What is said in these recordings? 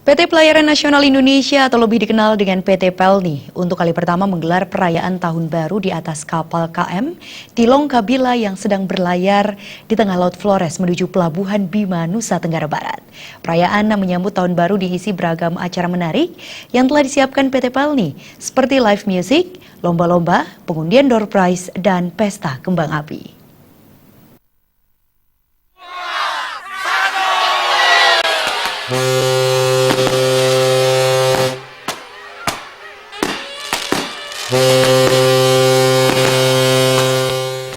PT Pelayaran Nasional Indonesia atau lebih dikenal dengan PT Pelni untuk kali pertama menggelar perayaan Tahun Baru di atas kapal KM Tilong Kabila yang sedang berlayar di tengah Laut Flores menuju Pelabuhan Bima, Nusa Tenggara Barat. Perayaan menyambut Tahun Baru diisi beragam acara menarik yang telah disiapkan PT Pelni seperti live music, lomba-lomba, pengundian door prize, dan pesta kembang api.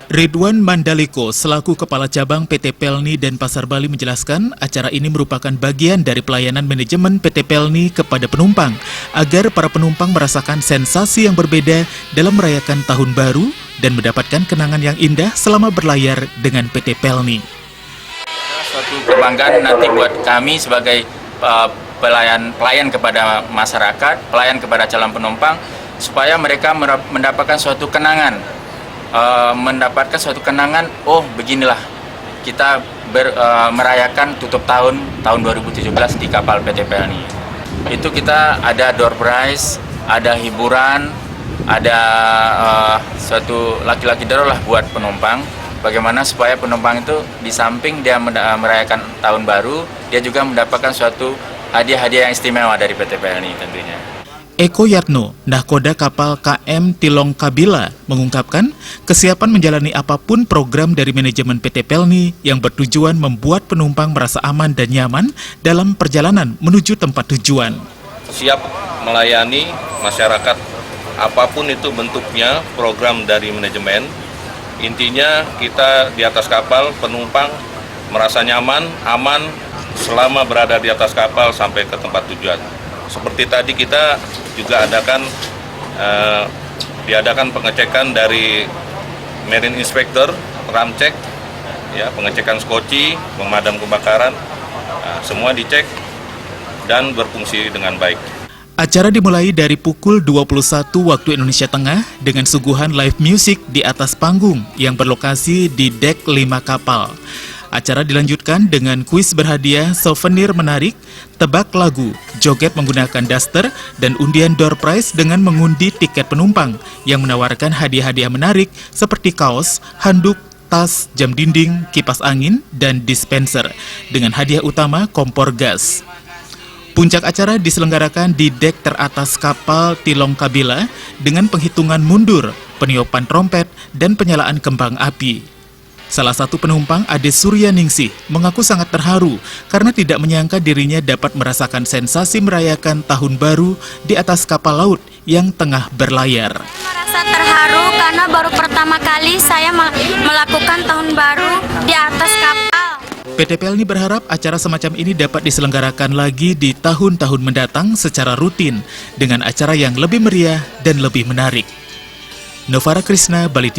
Ridwan Mandaliko selaku Kepala Cabang PT Pelni dan Pasar Bali menjelaskan acara ini merupakan bagian dari pelayanan manajemen PT Pelni kepada penumpang agar para penumpang merasakan sensasi yang berbeda dalam merayakan Tahun Baru dan mendapatkan kenangan yang indah selama berlayar dengan PT Pelni. Suatu kebanggaan nanti buat kami sebagai pelayan kepada masyarakat, pelayan kepada calon penumpang, supaya mereka mendapatkan suatu kenangan. Oh beginilah kita merayakan tutup tahun 2017 di kapal PT Pelni. Itu kita ada door prize, ada hiburan, ada suatu laki-laki daro lah buat penumpang. Bagaimana supaya penumpang itu di samping dia merayakan tahun baru, dia juga mendapatkan suatu hadiah-hadiah yang istimewa dari PT Pelni tentunya. Eko Yatno, nahkoda kapal KM Tilong Kabila, mengungkapkan kesiapan menjalani apapun program dari manajemen PT Pelni yang bertujuan membuat penumpang merasa aman dan nyaman dalam perjalanan menuju tempat tujuan. Siap melayani masyarakat apapun itu bentuknya program dari manajemen. Intinya kita di atas kapal penumpang merasa nyaman, aman selama berada di atas kapal sampai ke tempat tujuan. Seperti tadi kita juga diadakan pengecekan dari Marine Inspector, ramcek, ya, pengecekan skoci, pemadam kebakaran, semua dicek dan berfungsi dengan baik. Acara dimulai dari pukul 21 waktu Indonesia Tengah dengan suguhan live music di atas panggung yang berlokasi di dek 5 kapal. Acara dilanjutkan dengan kuis berhadiah souvenir menarik, tebak lagu, joget menggunakan daster, dan undian door prize dengan mengundi tiket penumpang yang menawarkan hadiah-hadiah menarik seperti kaos, handuk, tas, jam dinding, kipas angin, dan dispenser dengan hadiah utama kompor gas. Puncak acara diselenggarakan di dek teratas kapal Tilong Kabila dengan penghitungan mundur, peniupan trompet, dan penyalaan kembang api. Salah satu penumpang, Ade Surya Ningsih, mengaku sangat terharu karena tidak menyangka dirinya dapat merasakan sensasi merayakan Tahun Baru di atas kapal laut yang tengah berlayar. Merasa terharu karena baru pertama kali saya melakukan Tahun Baru di atas kapal. PT Pelni berharap acara semacam ini dapat diselenggarakan lagi di tahun-tahun mendatang secara rutin dengan acara yang lebih meriah dan lebih menarik. Novara Krisna, Bali.